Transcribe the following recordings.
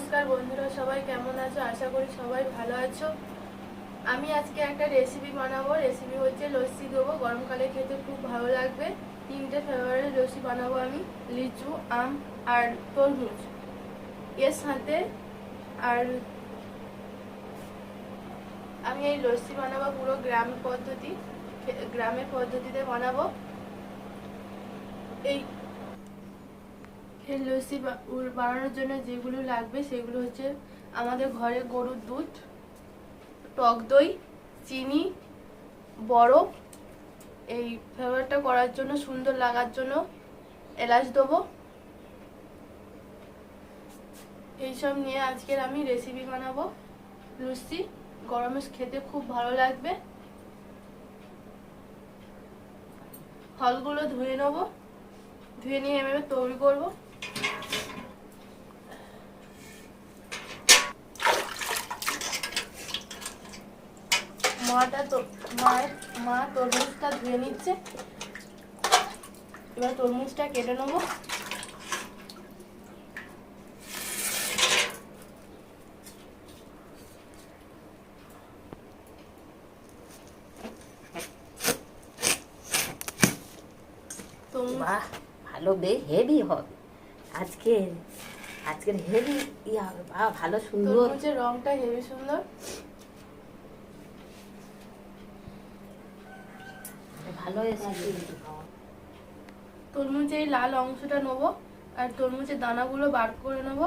নমস্কার বন্ধুরা, সবাই কেমন আছো? আশা করি সবাই ভালো আছো। আমি আজকে একটা রেসিপি বানাবো। রেসিপি হচ্ছে লস্যি দেবো, গরমকালে খেতে খুব ভালো লাগবে। 3টে ফ্লেভারের লস্যি বানাবো আমি, লিচু, আম আর তরমুজ এর সাথে। আর আমি এই লস্যি বানাবো পুরো গ্রামের পদ্ধতিতে বানাবো। এই লস্যি বানানোর জন্য যেগুলো লাগবে সেগুলো হচ্ছে আমাদের ঘরে গরুর দুধ, টক দই, চিনি, বরফ, এই ফ্লেভারটা করার জন্য, সুন্দর লাগার জন্য এলাচ দেবো। এইসব নিয়ে আজকের আমি রেসিপি বানাবো লস্যি। গরমে খেতে খুব ভালো লাগবে। ফলগুলো ধুয়ে নেবো, ধুয়ে নিয়ে এভাবে তৈরি করবো। মা তরমুজটা ধুয়ে নিচ্ছে। এবার তরমুজটা কেটে নেবো। বাহ, ভালো হেভি হবে আজকের আজকের হেভি হবে। বাহ, ভালো সুন্দর। তরমুজের রংটা হেভি সুন্দর, ভালো এসেছে। তরমুজের লাল অংশটা নেবো আর তরমুজের দানাগুলো বার করে নেবো।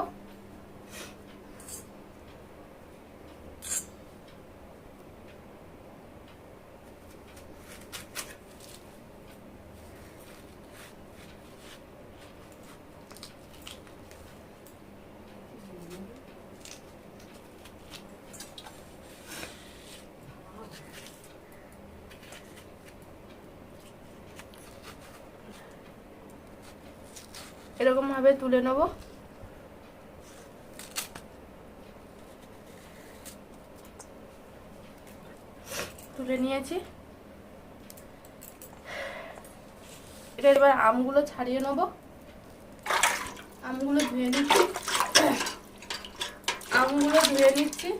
এরকম ভাবে তুলে নেব। তুলে নিয়েছি। এটা এবার আমগুলো ছাড়িয়ে নেব। আমগুলো ধুয়ে নিচ্ছি।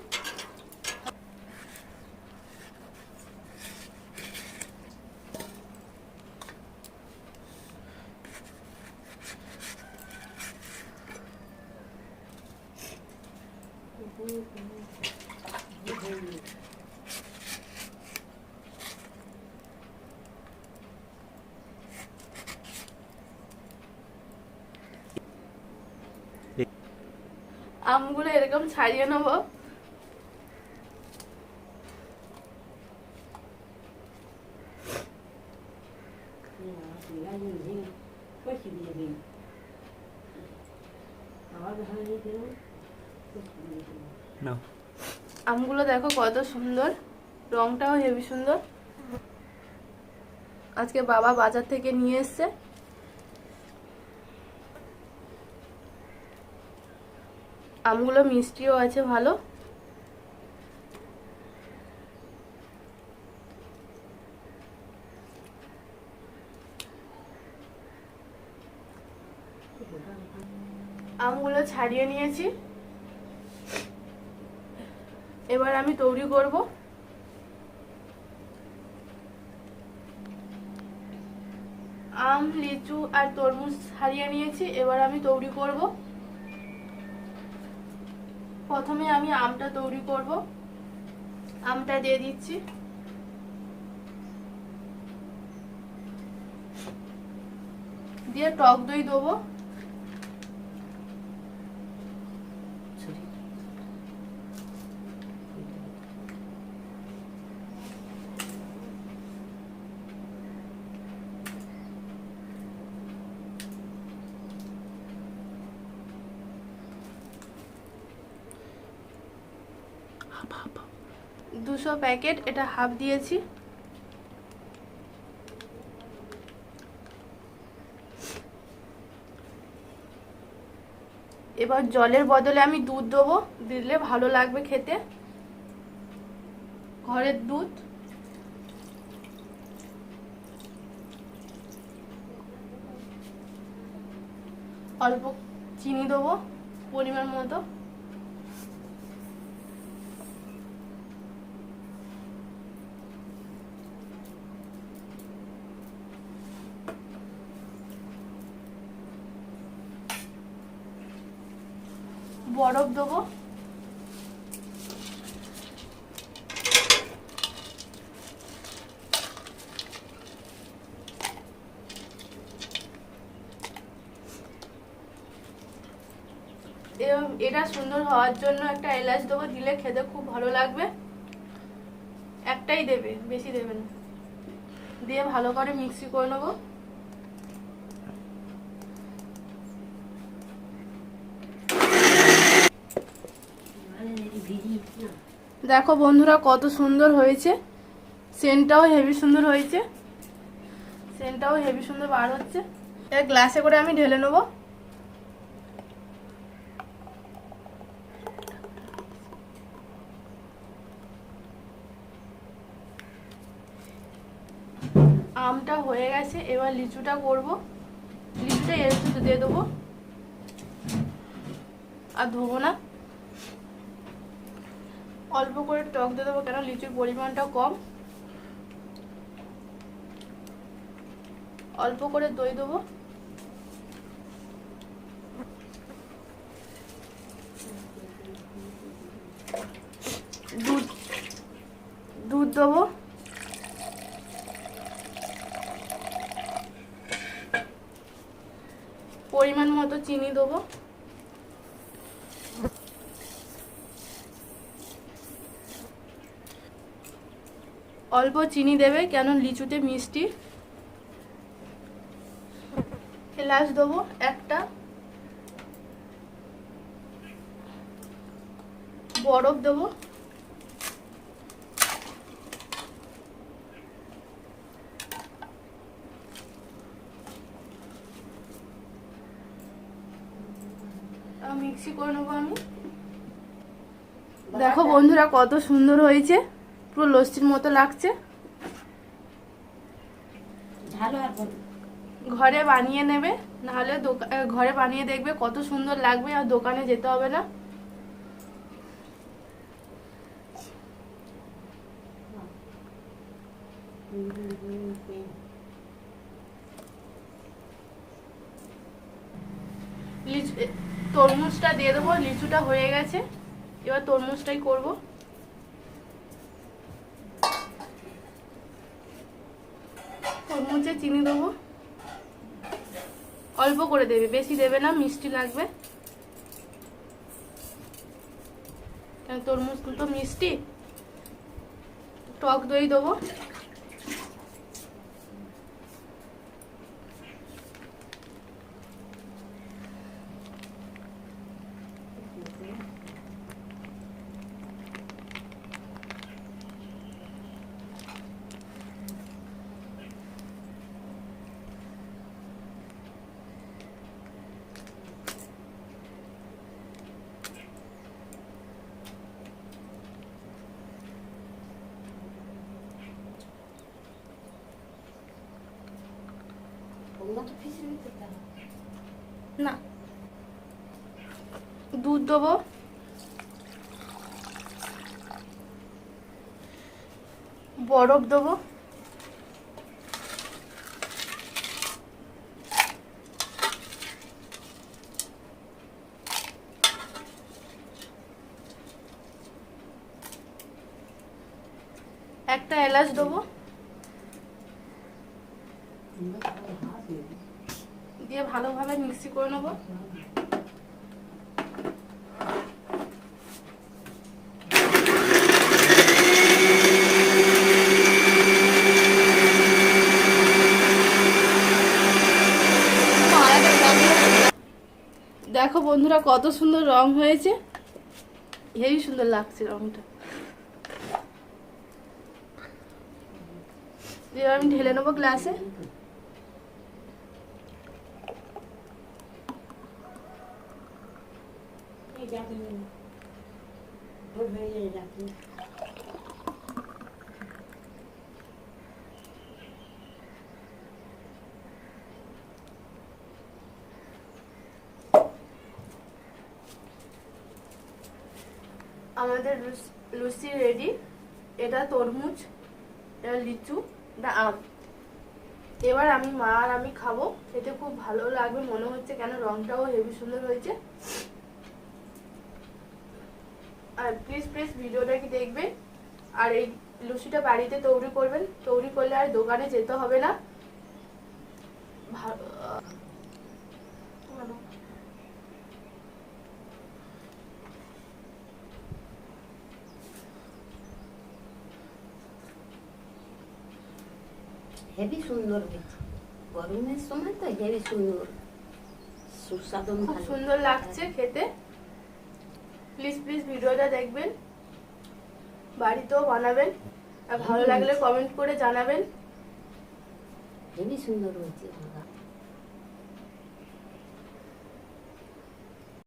আমগুলো এরকম ছাড়িয়ে নেব। আমগুলো দেখো কত সুন্দর, রংটাও হেবি সুন্দর। আজকে বাবা বাজার থেকে নিয়ে এসছে। আমগুলো মিষ্টিও আছে ভালো। আমগুলো ছাড়িয়ে নিয়েছি। এবার আমি তৈরি করব। আম, লিচু আর তরমুজ ছাড়িয়ে নিয়েছি। এবার আমি তৈরি করব। প্রথমে আমি আমটা তৈরি করব। আমটা দিয়ে দিচ্ছি। দিয়ে টক দই দেবো। হাফ 200 প্যাকেট, এটা হাফ দিয়েছি। এবার জলের বদলে আমি দুধ দেবো, দিলে ভালো লাগবে খেতে। ঘরের দুধ। অল্প চিনি দেবো পরিমাণ মতো। বরফ দেবো। এটা সুন্দর হওয়ার জন্য একটা এলাচ দেবো, দিলে খেতে খুব ভালো লাগবে। একটাই দেবে, বেশি দেবে না। দিয়ে ভালো করে মিক্সি করে নেবো। দেখো বন্ধুরা কত সুন্দর হয়েছে, সেন্টটাও হেভি সুন্দর হয়েছে, সেন্টটাও হেভি সুন্দর বার হচ্ছে। এর গ্লাসে করে আমি ঢেলে নেবো। আমটা হয়ে গেছে, এবার লিচুটা করব। লিচুটা এর সাথে দিয়ে দেবো, আর ধোবো না। অল্প করে টক দিয়ে দেবো, কেন লিচুর পরিমাণটা কম। অল্প করে দই দেবো। দুধ দুধ দেবো। পরিমাণ মতো চিনি দেবো। অল্প চিনি দেবে, কেন লিচুতে মিষ্টি। এলাচ দেবো একটা। বরফ দেবো। মিক্সি করে নেবো আমি। দেখো বন্ধুরা কত সুন্দর হয়েছে, পুরো লস্যির মতো লাগছে। ঘরে বানিয়ে নেবে, নাহলে ঘরে বানিয়ে দেখবে কত সুন্দর লাগবে, আর দোকানে যেতে হবে না। তরমুজটা দিয়ে দেবো। লিচুটা হয়ে গেছে, এবার তরমুজটাই করব। তরমুজে চিনি দেবো, অল্প করে দেবে, বেশি দেবে না, মিষ্টি লাগবে। তরমুজ তো মিষ্টি। টক দই দেবো। না, দুধ দেবো। বরফ দেবো। একটা এলাচ দেবো। দিয়ে ভালোভাবে মিক্সি করে নেবো। দেখো বন্ধুরা কত সুন্দর রং হয়েছে, হেবি সুন্দর লাগছে রংটা। এবার আমি ঢেলে নেবো গ্লাসে। আমাদের লস্যি রেডি। এটা তরমুজ, এটা লিচু, এটা আম। এবার আমি মা আর আমি খাবো, খেতে খুব ভালো লাগবে মনে হচ্ছে, কেন রংটাও হেবি সুন্দর হয়েছে। আর প্লিজ প্লিজ ভিডিওটাকে দেখবেন। আর এই লস্যিটা বাড়িতে তৈরি করবেন, তৈরি করলে আর দোকানে যেতে হবে না। হেভি সুন্দর হয়েছে, গরমের সময় তো হেভি সুন্দর, সুস্বাদু, খুব সুন্দর লাগছে খেতে। প্লিজ প্লিজ ভিডিওটা দেখবেন, বাড়িতেও বানাবেন, আর ভালো লাগলে কমেন্ট করে জানাবেন। হেভি সুন্দর হয়েছে।